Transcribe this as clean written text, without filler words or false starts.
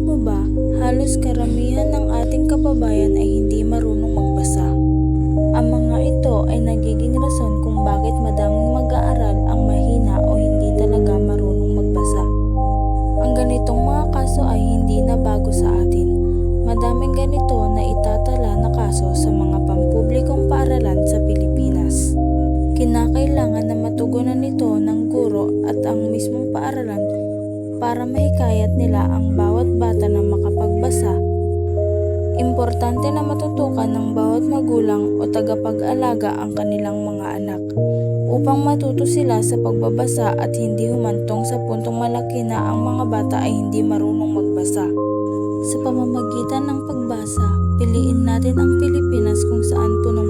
mo ba, halos karamihan ng ating kababayan ay hindi marunong magbasa. Ang mga ito ay nagiging rason kung bakit madaming mag-aaral ang mahina o hindi talaga marunong magbasa. Ang ganitong mga kaso ay hindi na bago sa atin. Madaming ganito na itatala na kaso sa mga pampublikong paaralan sa Pilipinas. Kinakailangan na matugunan nito ng guro at ang mismong paaralan para mahikayat nila ang bawat bata na makapagbasa. Importante na matutukan ng bawat magulang o tagapag-alaga ang kanilang mga anak upang matuto sila sa pagbabasa at hindi humantong sa puntong malaki na ang mga bata ay hindi marunong magbasa. Sa pamamagitan ng pagbasa, piliin natin ang Pilipinas kung saan puno